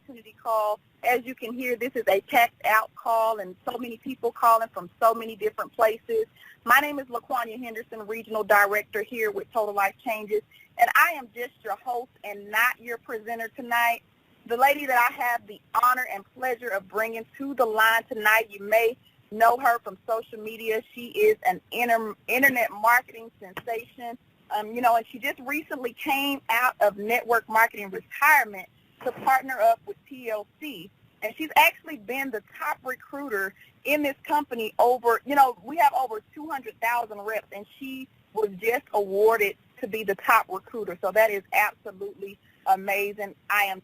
opportunity call. As you can hear, this is a text out call, and so many people calling from so many different places. My name is LaQuania Henderson, Regional Director here with Total Life Changes, and I am just your host and not your presenter tonight. The lady that I have the honor and pleasure of bringing to the line tonight, you may know her from social media. She is an internet marketing sensation, and she just recently came out of network marketing retirement to partner up with TLC. And she's actually been the top recruiter in this company we have over 200,000 reps, and she was just awarded to be the top recruiter. So that is absolutely amazing. I am,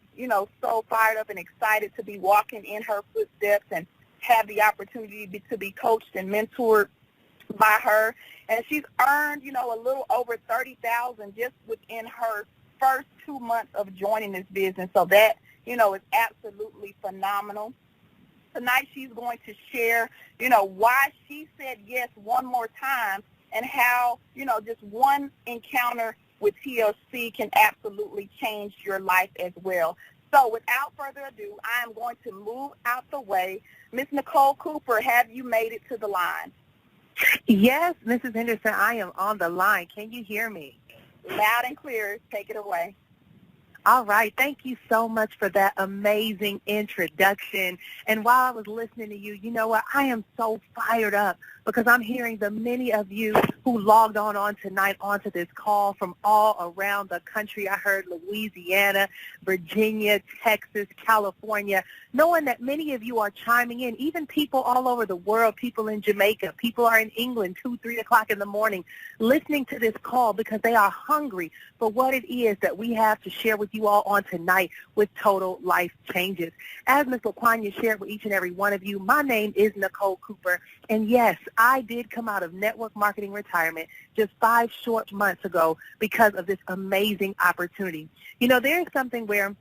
so fired up and excited to be walking in her footsteps and have the opportunity to be coached and mentored by her. And she's earned, a little over $30,000 just within her first 2 months of joining this business. So that, is absolutely phenomenal. Tonight she's going to share, why she said yes one more time and how, just one encounter with TLC can absolutely change your life as well. So without further ado, I am going to move out the way. Miss Nicole Cooper, have you made it to the line? Yes, Mrs. Henderson, I am on the line. Can you hear me? Loud and clear. Take it away. All right. Thank you so much for that amazing introduction. And while I was listening to you, you know what? I am so fired up because I'm hearing the many of you who logged on tonight onto this call from all around the country. I heard Louisiana, Virginia, Texas, California, knowing that many of you are chiming in, even people all over the world, people in Jamaica, people are in England 2, 3 o'clock in the morning listening to this call because they are hungry for what it is that we have to share with you all on tonight with Total Life Changes. As Ms. LaQuania shared with each and every one of you, my name is Nicole Cooper, and yes, I did come out of network marketing retirement just 5 short months ago because of this amazing opportunity. There's something where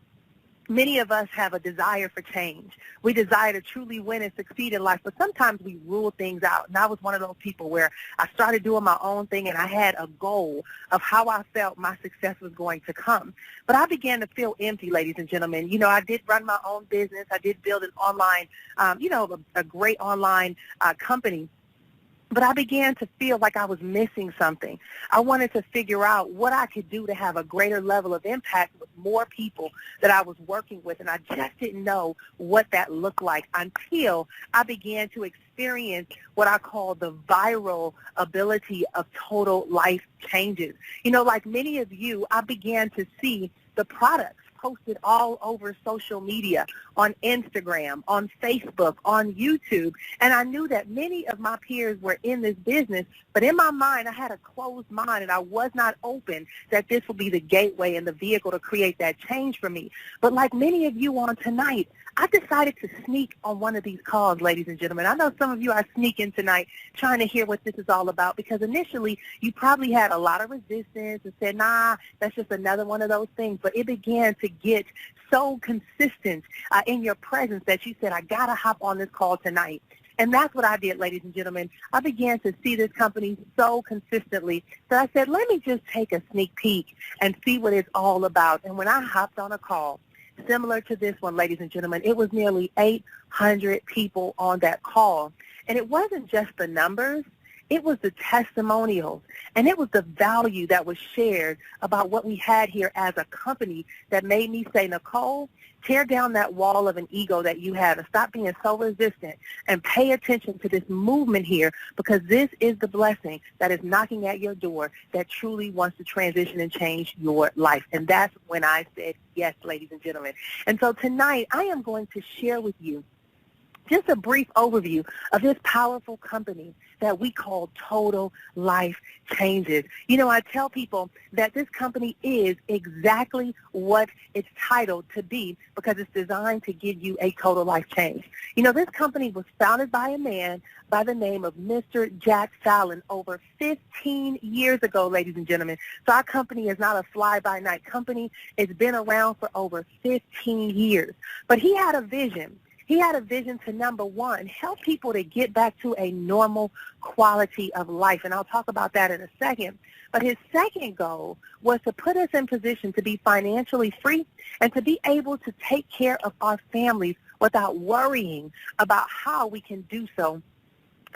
many of us have a desire for change. We desire to truly win and succeed in life, but sometimes we rule things out. And I was one of those people where I started doing my own thing and I had a goal of how I felt my success was going to come. But I began to feel empty, ladies and gentlemen. I did run my own business. I did build an online, a great online company. But I began to feel like I was missing something. I wanted to figure out what I could do to have a greater level of impact with more people that I was working with, and I just didn't know what that looked like until I began to experience what I call the viral ability of Total Life Changes. Like many of you, I began to see the products posted all over social media, on Instagram, on Facebook, on YouTube, and I knew that many of my peers were in this business, but in my mind, I had a closed mind, and I was not open that this would be the gateway and the vehicle to create that change for me. But like many of you on tonight, I decided to sneak on one of these calls, ladies and gentlemen. I know some of you are sneaking tonight trying to hear what this is all about because initially you probably had a lot of resistance and said, nah, that's just another one of those things. But it began to get so consistent in your presence that you said, I got to hop on this call tonight. And that's what I did, ladies and gentlemen. I began to see this company so consistently that I said, let me just take a sneak peek and see what it's all about. And when I hopped on a call, similar to this one, ladies and gentlemen, it was nearly 800 people on that call. And it wasn't just the numbers. It was the testimonials, and it was the value that was shared about what we had here as a company that made me say, Nicole, tear down that wall of an ego that you have and stop being so resistant and pay attention to this movement here because this is the blessing that is knocking at your door that truly wants to transition and change your life. And that's when I said yes, ladies and gentlemen. And so tonight I am going to share with you just a brief overview of this powerful company that we call Total Life Changes. I tell people that this company is exactly what it's titled to be because it's designed to give you a total life change. This company was founded by a man by the name of Mr. Jack Fallon over 15 years ago, ladies and gentlemen. So our company is not a fly-by-night company. It's been around for over 15 years. But he had a vision. He had a vision to, number one, help people to get back to a normal quality of life. And I'll talk about that in a second. But his second goal was to put us in position to be financially free and to be able to take care of our families without worrying about how we can do so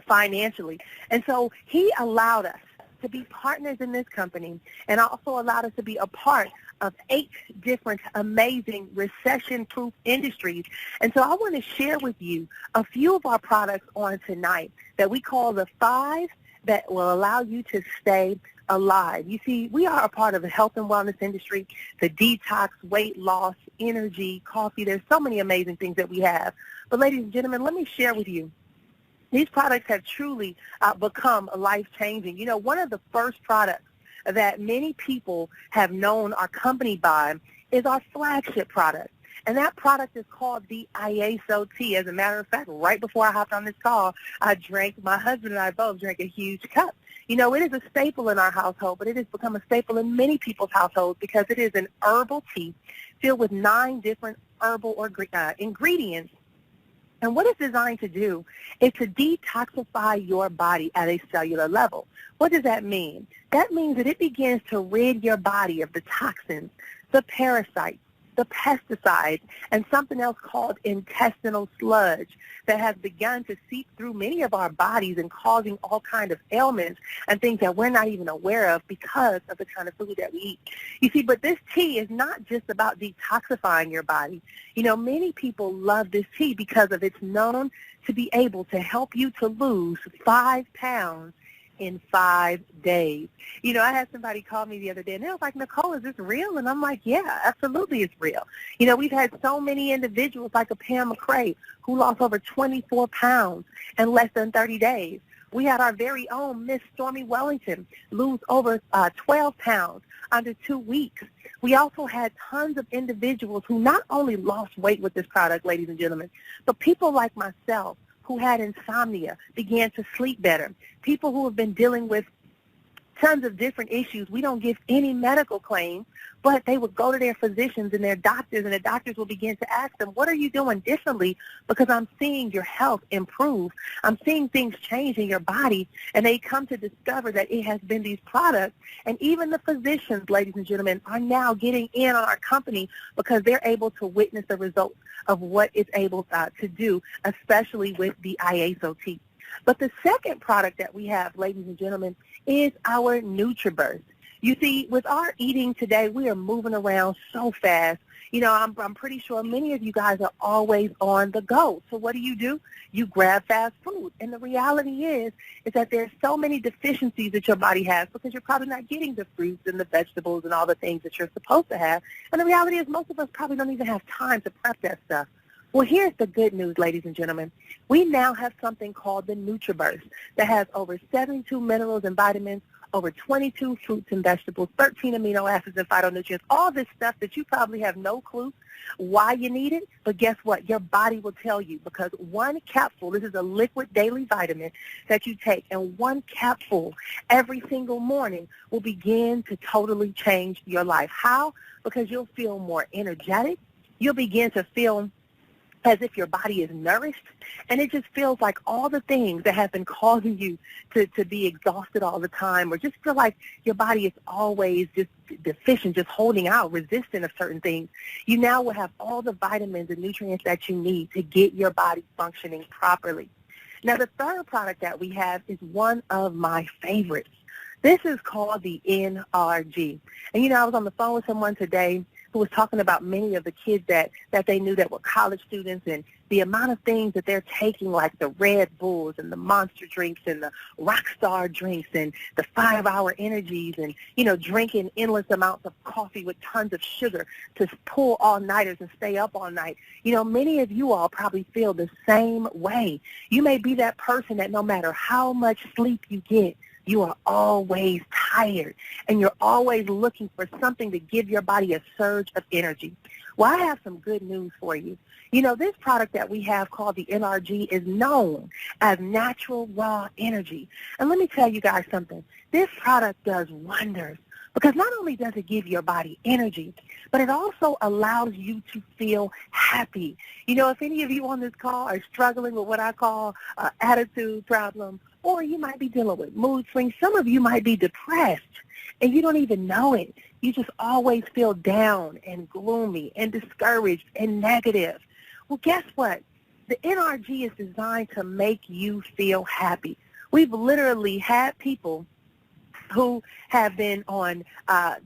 financially. And so he allowed us to be partners in this company and also allowed us to be a part of 8 different amazing recession-proof industries. And so I want to share with you a few of our products on tonight that we call the 5 that will allow you to stay alive. You see, we are a part of the health and wellness industry, the detox, weight loss, energy, coffee. There's so many amazing things that we have. But ladies and gentlemen, let me share with you, these products have truly become life-changing. You know, one of the first products that many people have known our company by is our flagship product. And that product is called the IASO tea. As a matter of fact, right before I hopped on this call, my husband and I both drank a huge cup. You know, it is a staple in our household, but it has become a staple in many people's households because it is an herbal tea filled with 9 different herbal ingredients. And what it's designed to do is to detoxify your body at a cellular level. What does that mean? That means that it begins to rid your body of the toxins, the parasites, the pesticides, and something else called intestinal sludge that has begun to seep through many of our bodies and causing all kinds of ailments and things that we're not even aware of because of the kind of food that we eat. You see, but this tea is not just about detoxifying your body. You know, many people love this tea because of it's known to be able to help you to lose 5 pounds in 5 days. You know, I had somebody call me the other day, and they was like, Nicole, is this real? And I'm like, yeah, absolutely it's real. You know, we've had so many individuals like a Pam McCrae who lost over 24 pounds in less than 30 days. We had our very own Miss Stormy Wellington lose over 12 pounds under 2 weeks. We also had tons of individuals who not only lost weight with this product, ladies and gentlemen, but people like myself who had insomnia began to sleep better. People who have been dealing with tons of different issues. We don't give any medical claims, but they would go to their physicians and their doctors, and the doctors will begin to ask them, what are you doing differently? Because I'm seeing your health improve. I'm seeing things change in your body, and they come to discover that it has been these products. And even the physicians, ladies and gentlemen, are now getting in on our company because they're able to witness the results of what it's able to do, especially with the IASO. But the second product that we have, ladies and gentlemen, is our NutriBurst. You see, with our eating today, we are moving around so fast. You know, I'm pretty sure many of you guys are always on the go. So what do? You grab fast food. And the reality is that there's so many deficiencies that your body has because you're probably not getting the fruits and the vegetables and all the things that you're supposed to have. And the reality is most of us probably don't even have time to prep that stuff. Well, here's the good news, ladies and gentlemen. We now have something called the NutriBurst that has over 72 minerals and vitamins, over 22 fruits and vegetables, 13 amino acids and phytonutrients, all this stuff that you probably have no clue why you need it. But guess what? Your body will tell you because one capsule, this is a liquid daily vitamin that you take, and one capsule every single morning will begin to totally change your life. How? Because you'll feel more energetic. You'll begin to feel as if your body is nourished, and it just feels like all the things that have been causing you to be exhausted all the time or just feel like your body is always just deficient, just holding out, resistant of certain things. You now will have all the vitamins and nutrients that you need to get your body functioning properly. Now, the third product that we have is one of my favorites. This is called the NRG. And, you know, I was on the phone with someone today who was talking about many of the kids that they knew that were college students and the amount of things that they're taking, like the Red Bulls and the Monster drinks and the Rockstar drinks and the 5-hour energies and, you know, drinking endless amounts of coffee with tons of sugar to pull all-nighters and stay up all night. You know, many of you all probably feel the same way. You may be that person that no matter how much sleep you get, you are always tired, and you're always looking for something to give your body a surge of energy. Well, I have some good news for you. You know, this product that we have called the NRG is known as natural raw energy. And let me tell you guys something. This product does wonders Because not only does it give your body energy, but it also allows you to feel happy. You know, if any of you on this call are struggling with what I call attitude problem, or you might be dealing with mood swings, some of you might be depressed and you don't even know it. You just always feel down and gloomy and discouraged and negative. Well, guess what? The NRG is designed to make you feel happy. We've literally had people who have been on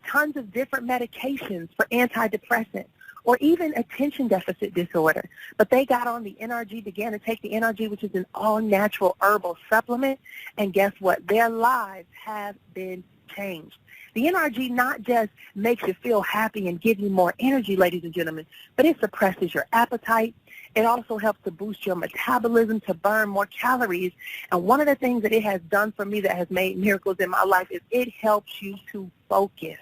tons of different medications for antidepressants or even attention deficit disorder. But they got on the NRG, began to take the NRG, which is an all-natural herbal supplement, and guess what? Their lives have been changed. The NRG not just makes you feel happy and give you more energy, ladies and gentlemen, but it suppresses your appetite. It also helps to boost your metabolism, to burn more calories. And one of the things that it has done for me that has made miracles in my life is it helps you to focus.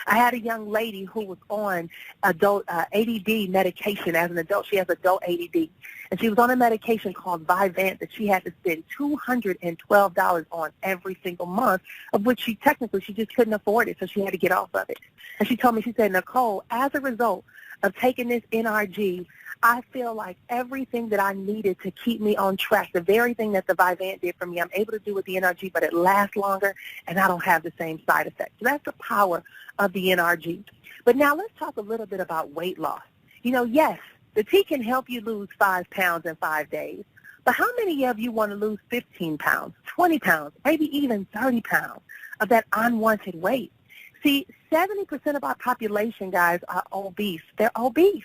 I had a young lady who was on adult ADD medication as an adult. She has adult ADD. And she was on a medication called Vyvanse that she had to spend $212 on every single month, of which she just couldn't afford it, so she had to get off of it. And she told me, she said, Nicole, as a result of taking this NRG, I feel like everything that I needed to keep me on track, the very thing that the Vyvanse did for me, I'm able to do with the NRG, but it lasts longer, and I don't have the same side effects. So that's the power of the NRG. But now let's talk a little bit about weight loss. You know, yes, the tea can help you lose 5 pounds in 5 days, but how many of you want to lose 15 pounds, 20 pounds, maybe even 30 pounds of that unwanted weight? See, 70% of our population, guys, are obese. They're obese.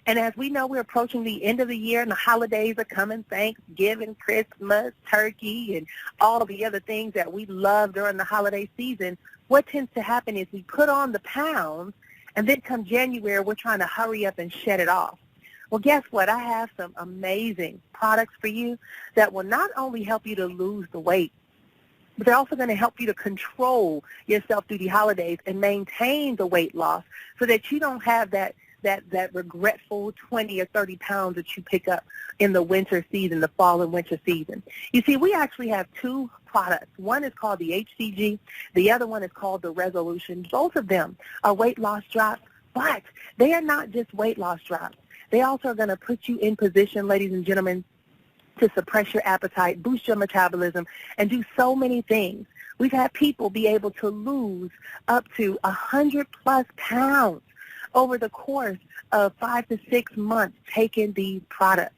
And as we know, we're approaching the end of the year and the holidays are coming, Thanksgiving, Christmas, turkey, and all the other things that we love during the holiday season. What tends to happen is we put on the pounds, and then come January, we're trying to hurry up and shed it off. Well, guess what? I have some amazing products for you that will not only help you to lose the weight, but they're also going to help you to control yourself through the holidays and maintain the weight loss so that you don't have that regretful 20 or 30 pounds that you pick up in the winter season, the fall and winter season. You see, we actually have 2 products. One is called the HCG. The other one is called the Resolution. Both of them are weight loss drops, but they are not just weight loss drops. They also are going to put you in position, ladies and gentlemen, to suppress your appetite, boost your metabolism, and do so many things. We've had people be able to lose up to 100+ pounds over the course of 5 to 6 months taking these products.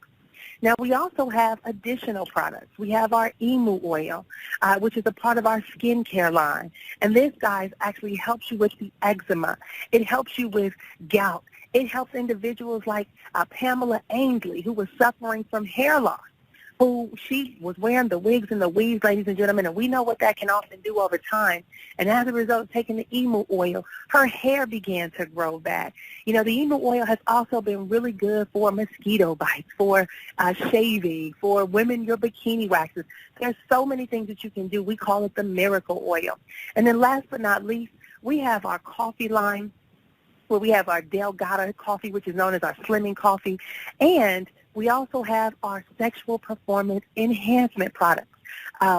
Now, we also have additional products. We have our emu oil, which is a part of our skincare line. And this, guys, actually helps you with the eczema. It helps you with gout. It helps individuals like Pamela Ainsley, who was suffering from hair loss, who she was wearing the wigs and the weaves, ladies and gentlemen, and we know what that can often do over time. And as a result of taking the emu oil, her hair began to grow back. You know, the emu oil has also been really good for mosquito bites, for shaving, for women, your bikini waxes. There's so many things that you can do. We call it the miracle oil. And then last but not least, we have our coffee line, where we have our Delgado coffee, which is known as our slimming coffee, and we also have our sexual performance enhancement products,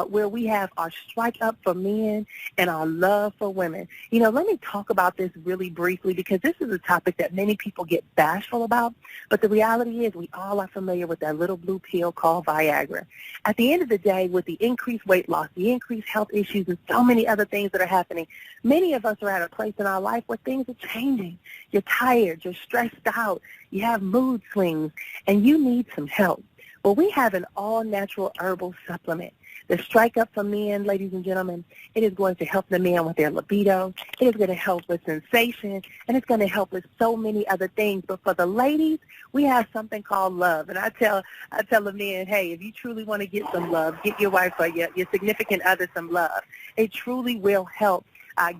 where we have our Strike Up for men and our Love for women. You know, let me talk about this really briefly because this is a topic that many people get bashful about, but the reality is we all are familiar with that little blue pill called Viagra. At the end of the day, with the increased weight loss, the increased health issues, and so many other things that are happening, many of us are at a place in our life where things are changing. You're tired, you're stressed out, you have mood swings, and you need some help. Well, we have an all-natural herbal supplement. The Strike Up for Men, ladies and gentlemen, it is going to help the men with their libido. It is going to help with sensation, and it's going to help with so many other things. But for the ladies, we have something called love. And I tell the men, hey, if you truly want to get some love, get your wife or your significant other some love. It truly will help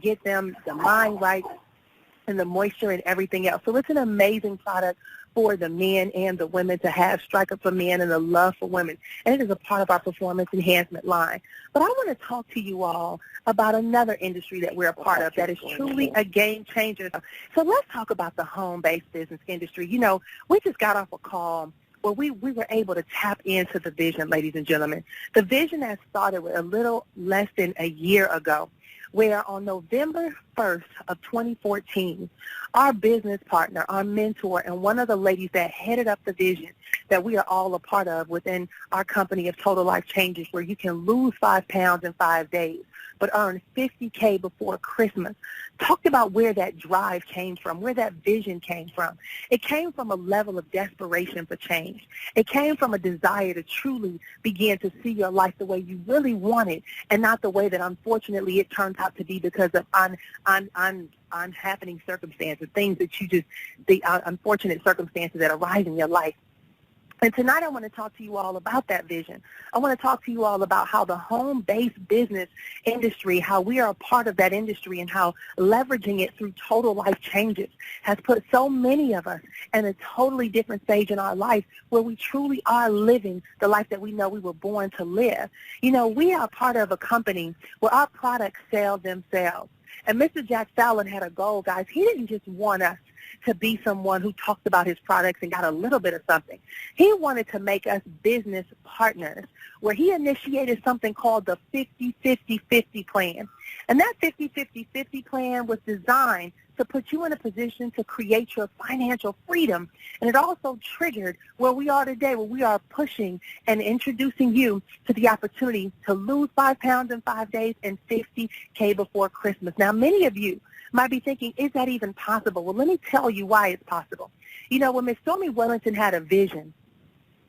get them the mind right and the moisture and everything else. So it's an amazing product for the men and the women to have, Strike Up for Men and the Love for Women. And it is a part of our performance enhancement line. But I want to talk to you all about another industry that we're a part of that is truly a game changer. So let's talk about the home-based business industry. You know, we just got off a call where we were able to tap into the vision, ladies and gentlemen. The vision that started with a little less than a year ago, where on November 1st of 2014, our business partner, our mentor, and one of the ladies that headed up the vision that we are all a part of within our company of Total Life Changes, where you can lose 5 pounds in 5 days, but earn $50K before Christmas, talked about where that drive came from, where that vision came from. It came from a level of desperation for change. It came from a desire to truly begin to see your life the way you really want it, and not the way that unfortunately it turns out to be because of unhappening circumstances, things that you just, the unfortunate circumstances that arise in your life. And tonight I want to talk to you all about that vision. I want to talk to you all about how the home-based business industry, how we are a part of that industry, and how leveraging it through Total Life Changes has put so many of us in a totally different stage in our life where we truly are living the life that we know we were born to live. You know, we are part of a company where our products sell themselves. And Mr. Jack Fallon had a goal, guys. He didn't just want us to be someone who talked about his products and got a little bit of something. He wanted to make us business partners, where he initiated something called the 50-50-50 plan. And that 50-50-50 plan was designed to put you in a position to create your financial freedom. And it also triggered where we are today, where we are pushing and introducing you to the opportunity to lose 5 pounds in 5 days and $50K before Christmas. Now, many of you might be thinking, is that even possible? Well, let me tell you why it's possible. You know, when Ms. Stormy Wellington had a vision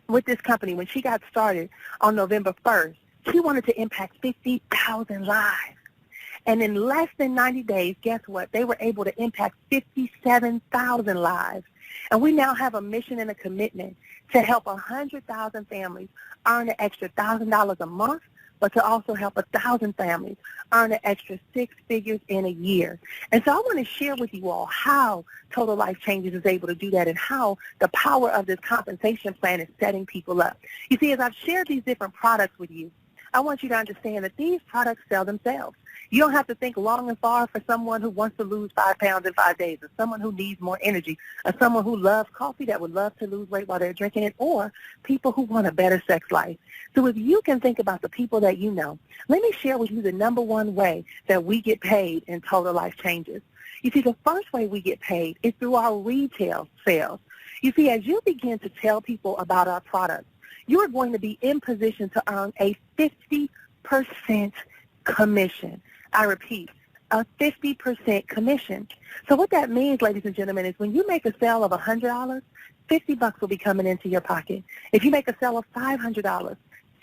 with this company, when she got started on November 1st, she wanted to impact 50,000 lives. And in less than 90 days, guess what? They were able to impact 57,000 lives. And we now have a mission and a commitment to help 100,000 families earn an extra $1,000 a month, but to also help 1,000 families earn an extra 6 figures in a year. And so I want to share with you all how Total Life Changes is able to do that and how the power of this compensation plan is setting people up. You see, as I've shared these different products with you, I want you to understand that these products sell themselves. You don't have to think long and far for someone who wants to lose 5 pounds in 5 days, or someone who needs more energy, or someone who loves coffee that would love to lose weight while they're drinking it, or people who want a better sex life. So if you can think about the people that you know, let me share with you the number one way that we get paid in Total Life Changes. You see, the first way we get paid is through our retail sales. You see, as you begin to tell people about our products, you are going to be in position to earn a 50% commission. I repeat, a 50% commission. So what that means, ladies and gentlemen, is when you make a sale of $100, $50 will be coming into your pocket. If you make a sale of $500,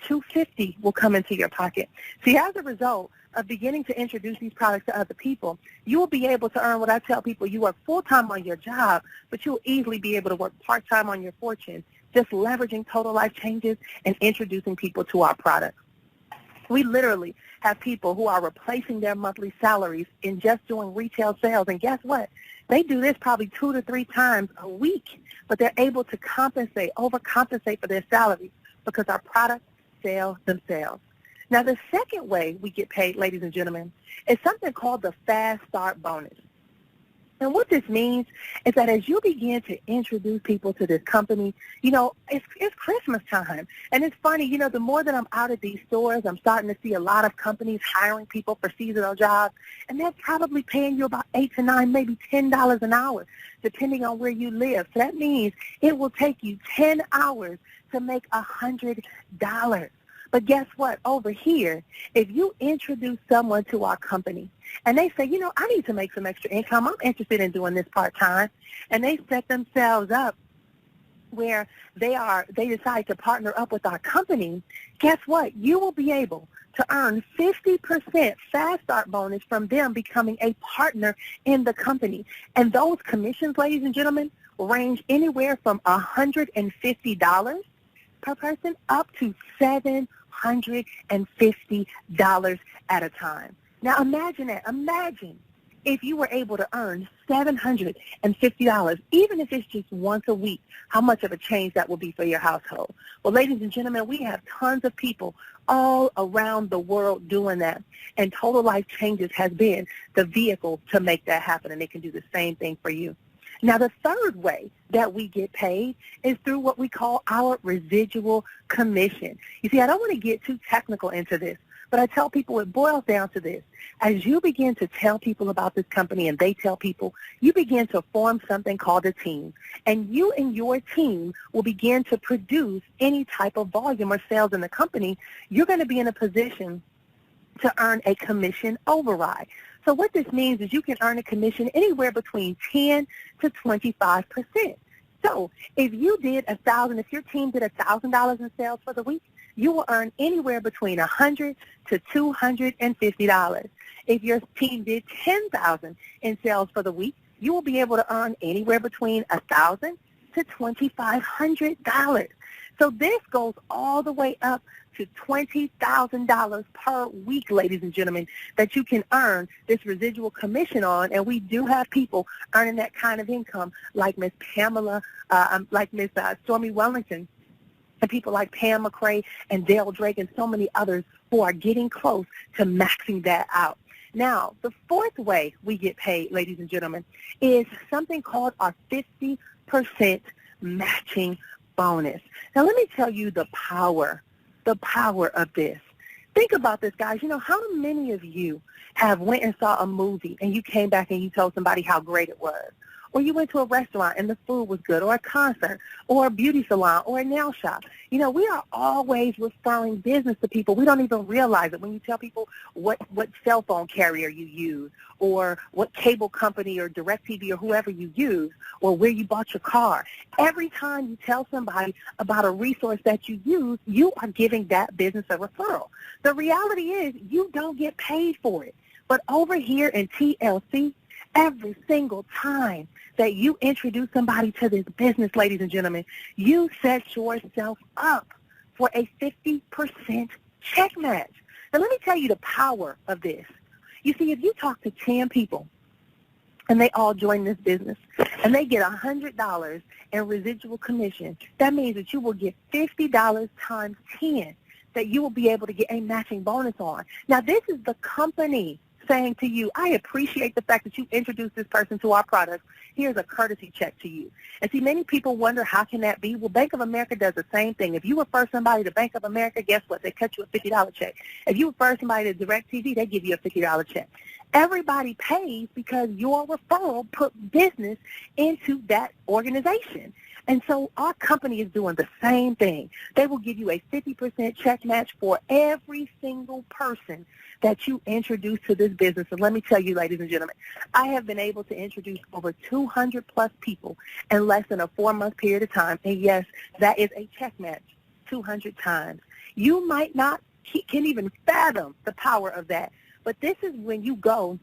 $250 will come into your pocket. See, as a result of beginning to introduce these products to other people, you will be able to earn what I tell people: you work full-time on your job, but you'll easily be able to work part-time on your fortune, just leveraging Total Life Changes and introducing people to our products. We literally have people who are replacing their monthly salaries in just doing retail sales. And guess what? They do this probably 2 to 3 times a week, but they're able to compensate, overcompensate for their salaries because our products sell themselves. Now, the second way we get paid, ladies and gentlemen, is something called the Fast Start Bonus. And what this means is that as you begin to introduce people to this company, you know, it's Christmas time. And it's funny, you know, the more that I'm out at these stores, I'm starting to see a lot of companies hiring people for seasonal jobs. And they're probably paying you about $8 to $9, maybe $10 an hour, depending on where you live. So that means it will take you 10 hours to make $100. But guess what? Over here, if you introduce someone to our company and they say, you know, I need to make some extra income, I'm interested in doing this part-time, and they set themselves up where they decide to partner up with our company, guess what? You will be able to earn 50% Fast Start bonus from them becoming a partner in the company. And those commissions, ladies and gentlemen, range anywhere from $150 per person up to $750 at a time. Now imagine that. Imagine if you were able to earn $750, even if it's just once a week, how much of a change that will be for your household. Well, ladies and gentlemen, we have tons of people all around the world doing that. And Total Life Changes has been the vehicle to make that happen, and they can do the same thing for you. Now, the third way that we get paid is through what we call our residual commission. You see, I don't want to get too technical into this, But I tell people it boils down to this. As you begin to tell people about this company and they tell people, you begin to form something called a team. And you and your team will begin to produce any type of volume or sales in the company. You're going to be in a position to earn a commission override. So what this means is you can earn a commission anywhere between 10 to 25%. So if you did $1,000, if your team did $1,000 in sales for the week, you will earn anywhere between $100 to $250. If your team did $10,000 in sales for the week, you will be able to earn anywhere between $1,000 to $2,500. So this goes all the way up to $20,000 per week, ladies and gentlemen, that you can earn this residual commission on. And we do have people earning that kind of income like Miss Pamela, like Miss Stormy Wellington, and people like Pam McCrae and Dale Drake and so many others who are getting close to maxing that out. Now, the fourth way we get paid, ladies and gentlemen, is something called our 50% matching bonus. Now, let me tell you the power of this. Think about this, guys. You know, how many of you have went and saw a movie and you came back and you told somebody how great it was? Or you went to a restaurant and the food was good, or a concert, or a beauty salon, or a nail shop. You know, we are always referring business to people. We don't even realize it when you tell people what cell phone carrier you use, or what cable company or DirecTV or whoever you use, or where you bought your car. Every time you tell somebody about a resource that you use, you are giving that business a referral. The reality is you don't get paid for it. But over here in TLC, every single time that you introduce somebody to this business, ladies and gentlemen, you set yourself up for a 50% check match. Now, let me tell you the power of this. You see, if you talk to 10 people and they all join this business and they get $100 in residual commission, that means that you will get $50 times 10 that you will be able to get a matching bonus on. Now, this is the company saying to you, I appreciate the fact that you introduced this person to our products. Here's a courtesy check to you. And see, many people wonder, how can that be? Well, Bank of America does the same thing. If you refer somebody to Bank of America, guess what? They cut you a $50 check. If you refer somebody to DirecTV, they give you a $50 check. Everybody pays because your referral put business into that organization. And so our company is doing the same thing. They will give you a 50% check match for every single person that you introduce to this business. And let me tell you, ladies and gentlemen, I have been able to introduce over 200 plus people in less than a 4-month period of time. And yes, that is a check match 200 times. You might not can even fathom the power of that. But this is when you go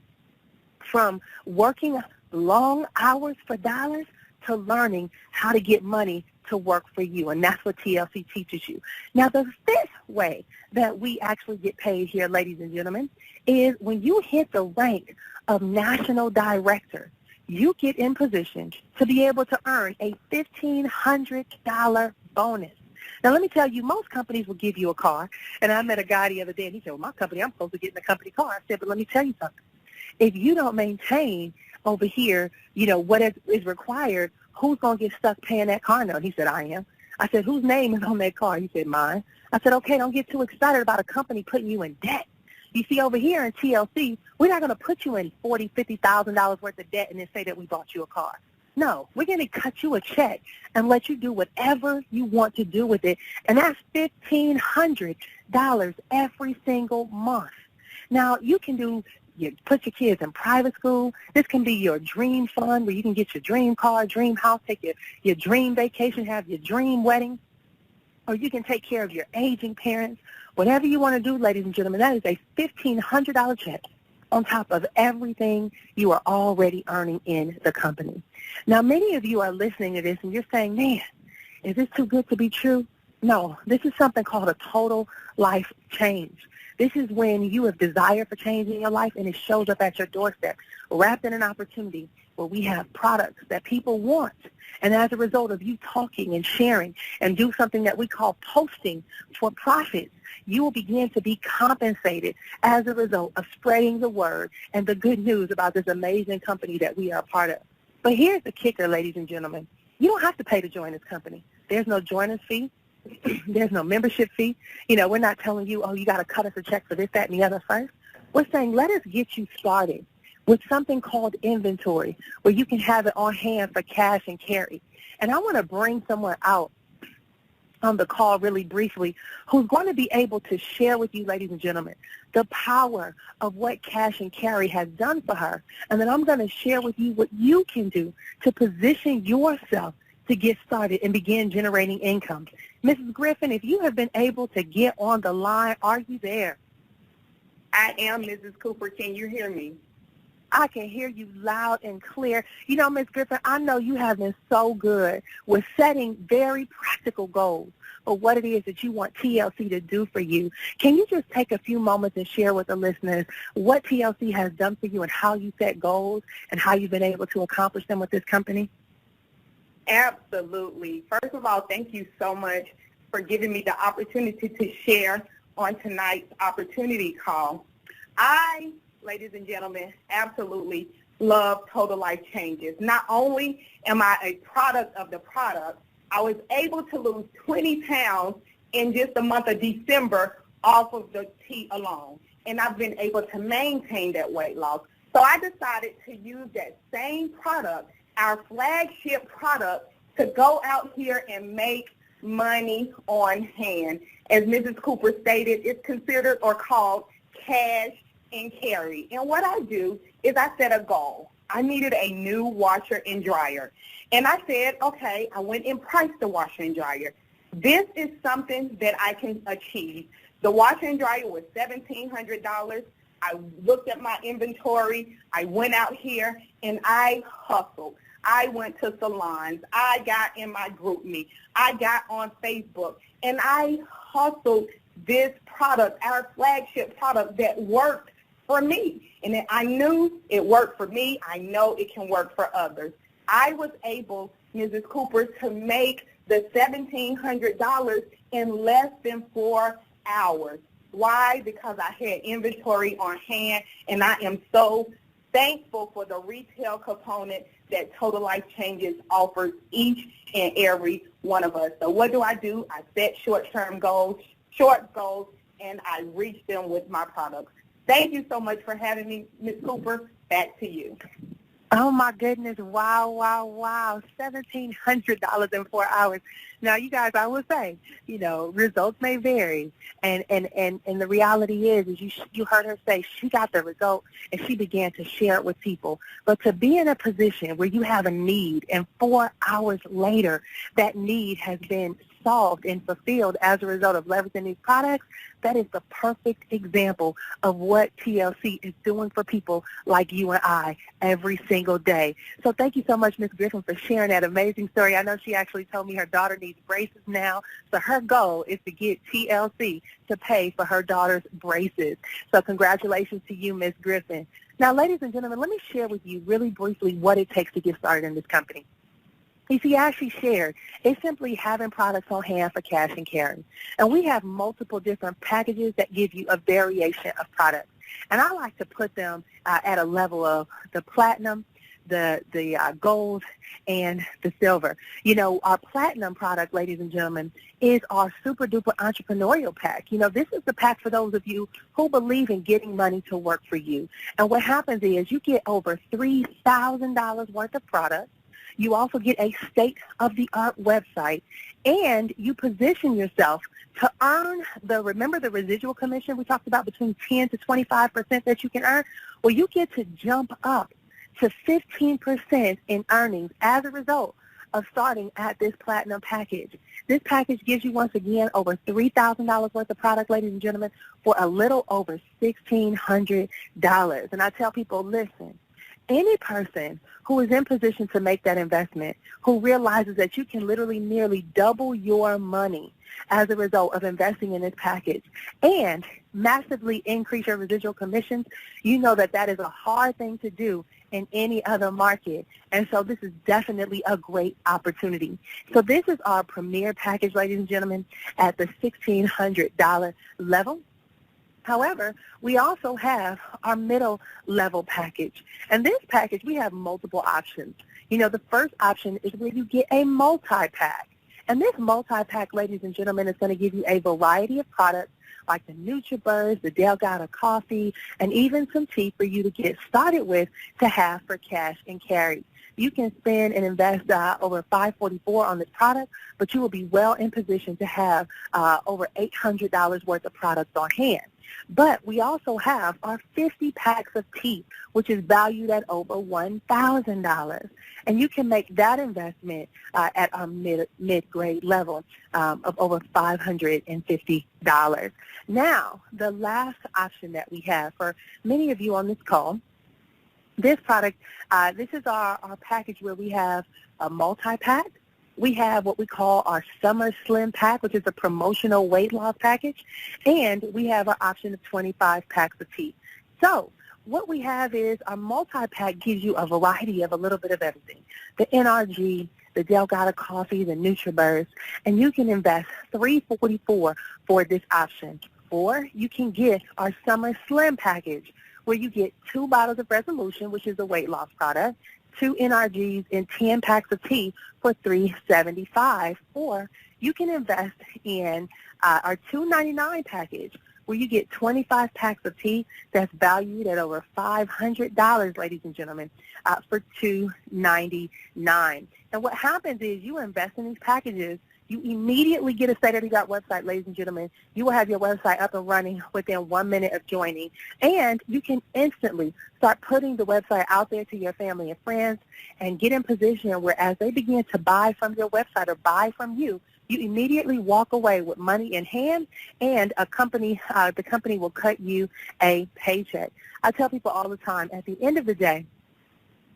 from working long hours for dollars to learning how to get money to work for you, and that's what TLC teaches you. Now, the fifth way that we actually get paid here, ladies and gentlemen, is when you hit the rank of national director, you get in position to be able to earn a $1,500 bonus. Now, let me tell you, most companies will give you a car, and I met a guy the other day, and he said, well, my company, I'm supposed to get in a company car. I said, but let me tell you something. If you don't maintain over here, you know, what is required, who's going to get stuck paying that car note? He said, I am. I said, whose name is on that car? He said, mine. I said, okay, don't get too excited about a company putting you in debt. You see, over here in TLC, we're not going to put you in $40,000, $50,000 worth of debt and then say that we bought you a car. No, we're going to cut you a check and let you do whatever you want to do with it, and that's $1,500 every single month. Now, you can put your kids in private school. This can be your dream fund where you can get your dream car, dream house, take your dream vacation, have your dream wedding, or you can take care of your aging parents. Whatever you want to do, ladies and gentlemen, that is a $1,500 check on top of everything you are already earning in the company. Now, many of you are listening to this and you're saying, man, is this too good to be true? No, this is something called a total life change. This is when you have desire for change in your life and it shows up at your doorstep, wrapped in an opportunity where we have products that people want. And as a result of you talking and sharing and do something that we call posting for profits, you will begin to be compensated as a result of spreading the word and the good news about this amazing company that we are a part of. But here's the kicker, ladies and gentlemen. You don't have to pay to join this company. There's no joiner's fee. There's no membership fee. You know, we're not telling you, oh, you got to cut us a check for this, that, and the other first. We're saying let us get you started with something called inventory, where you can have it on hand for cash and carry. And I want to bring someone out on the call really briefly who's going to be able to share with you, ladies and gentlemen, the power of what cash and carry has done for her. And then I'm going to share with you what you can do to position yourself to get started and begin generating income. Mrs. Griffin, if you have been able to get on the line, are you there? I am, Mrs. Cooper. Can you hear me? I can hear you loud and clear. You know, Ms. Griffin, I know you have been so good with setting very practical goals for what it is that you want TLC to do for you. Can you just take a few moments and share with the listeners what TLC has done for you and how you set goals and how you've been able to accomplish them with this company? Absolutely. First of all, thank you so much for giving me the opportunity to share on tonight's opportunity call. I, ladies and gentlemen, absolutely love Total Life Changes. Not only am I a product of the product, I was able to lose 20 pounds in just the month of December off of the tea alone. And I've been able to maintain that weight loss. So I decided to use that same product, our flagship product, to go out here and make money on hand. As Mrs. Cooper stated, it's considered or called cash and carry. And what I do is I set a goal. I needed a new washer and dryer. And I said, okay, I went and priced the washer and dryer. This is something that I can achieve. The washer and dryer was $1,700. I looked at my inventory. I went out here and I hustled. I went to salons. I got in my group me. I got on Facebook. And I hustled this product, our flagship product that worked for me. And I knew it worked for me. I know it can work for others. I was able, Mrs. Cooper, to make the $1,700 in less than 4 hours. Why? Because I had inventory on hand, and I am so thankful for the retail component that Total Life Changes offers each and every one of us. So what do? I set short-term goals, short goals, and I reach them with my products. Thank you so much for having me, Ms. Cooper. Back to you. Oh, my goodness. Wow, wow, wow. $1,700 in 4 hours. Now, you guys, I will say, you know, results may vary. And the reality is you heard her say she got the result and she began to share it with people. But to be in a position where you have a need and 4 hours later that need has been solved and fulfilled as a result of leveraging these products, that is the perfect example of what TLC is doing for people like you and I every single day. So thank you so much, Ms. Griffin, for sharing that amazing story. I know she actually told me her daughter needs braces now, so her goal is to get TLC to pay for her daughter's braces. So congratulations to you, Ms. Griffin. Now, ladies and gentlemen, let me share with you really briefly what it takes to get started in this company. You see, as she shared, it's simply having products on hand for cash and carry. And we have multiple different packages that give you a variation of products. And I like to put them at a level of the platinum, the gold, and the silver. You know, our platinum product, ladies and gentlemen, is our super duper entrepreneurial pack. You know, this is the pack for those of you who believe in getting money to work for you. And what happens is you get over $3,000 worth of products. You also get a state-of-the-art website, and you position yourself to earn remember the residual commission we talked about between 10 to 25% that you can earn? Well, you get to jump up to 15% in earnings as a result of starting at this platinum package. This package gives you, once again, over $3,000 worth of product, ladies and gentlemen, for a little over $1,600. And I tell people, listen, any person who is in position to make that investment, who realizes that you can literally nearly double your money as a result of investing in this package and massively increase your residual commissions, you know that that is a hard thing to do in any other market. And so this is definitely a great opportunity. So this is our premier package, ladies and gentlemen, at the $1,600 level. However, we also have our middle level package. And this package, we have multiple options. You know, the first option is where you get a multi-pack. And this multi-pack, ladies and gentlemen, is going to give you a variety of products like the NutriBurst, the Delgado coffee, and even some tea for you to get started with to have for cash and carry. You can spend and invest over $544 on this product, but you will be well in position to have over $800 worth of products on hand. But we also have our 50 packs of tea, which is valued at over $1,000. And you can make that investment at our mid-grade level of over $550. Now, the last option that we have for many of you on this call, this product, this is our package where we have a multi-pack. We have what we call our Summer Slim Pack, which is a promotional weight loss package, and we have our option of 25 packs of tea. So what we have is our multi-pack gives you a variety of a little bit of everything. The NRG, the Delgado coffee, the NutriBurst, and you can invest $344 for this option. Or you can get our Summer Slim package, where you get 2 bottles of Resolution, which is a weight loss product, 2 NRGs, and 10 packs of tea for $375. Or you can invest in our $299 package, where you get 25 packs of tea that's valued at over $500, ladies and gentlemen, for $299. And what happens is you invest in these packages, you immediately get a state-of-the-art website, ladies and gentlemen. You will have your website up and running within 1 minute of joining. And you can instantly start putting the website out there to your family and friends and get in position where as they begin to buy from your website or buy from you, you immediately walk away with money in hand, and the company will cut you a paycheck. I tell people all the time, at the end of the day,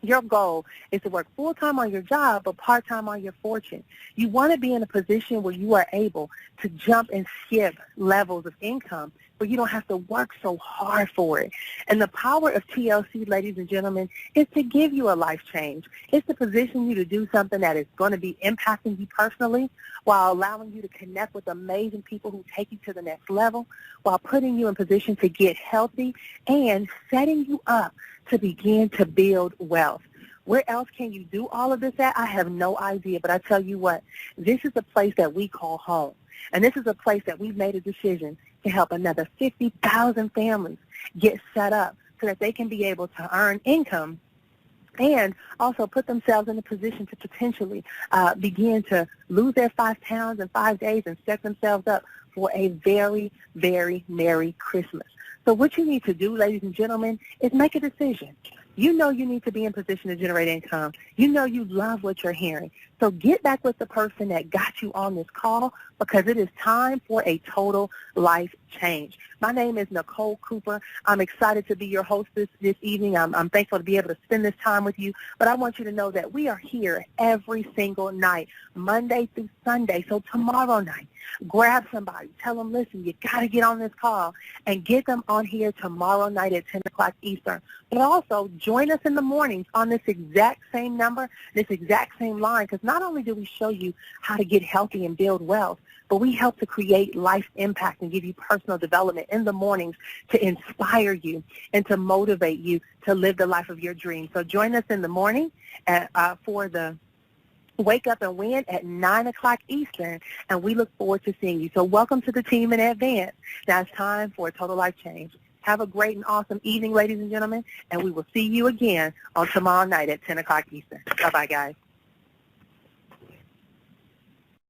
your goal is to work full-time on your job, but part-time on your fortune. You want to be in a position where you are able to jump and skip levels of income, where you don't have to work so hard for it. And the power of TLC, ladies and gentlemen, is to give you a life change. It's to position you to do something that is going to be impacting you personally, while allowing you to connect with amazing people who take you to the next level, while putting you in position to get healthy and setting you up to begin to build wealth. Where else can you do all of this at? I have no idea, but I tell you what, this is a place that we call home. And this is a place that we've made a decision to help another 50,000 families get set up so that they can be able to earn income and also put themselves in a position to potentially begin to lose their 5 pounds in 5 days and set themselves up for a very, very Merry Christmas. So what you need to do, ladies and gentlemen, is make a decision. You know you need to be in position to generate income. You know you love what you're hearing. So get back with the person that got you on this call, because it is time for a total life change. My name is Nicole Cooper. I'm excited to be your host this evening. I'm thankful to be able to spend this time with you. But I want you to know that we are here every single night, Monday through Sunday. So tomorrow night, grab somebody. Tell them, listen, you got to get on this call, and get them on here tomorrow night at 10 o'clock Eastern. But also join us in the mornings on this exact same number, this exact same line, because not only do we show you how to get healthy and build wealth, but we help to create life impact and give you personal development in the mornings to inspire you and to motivate you to live the life of your dreams. So join us in the morning for the Wake Up and Win at 9 o'clock Eastern, and we look forward to seeing you. So welcome to the team in advance. Now it's time for a total life change. Have a great and awesome evening, ladies and gentlemen, and we will see you again on tomorrow night at 10 o'clock Eastern. Bye-bye, guys.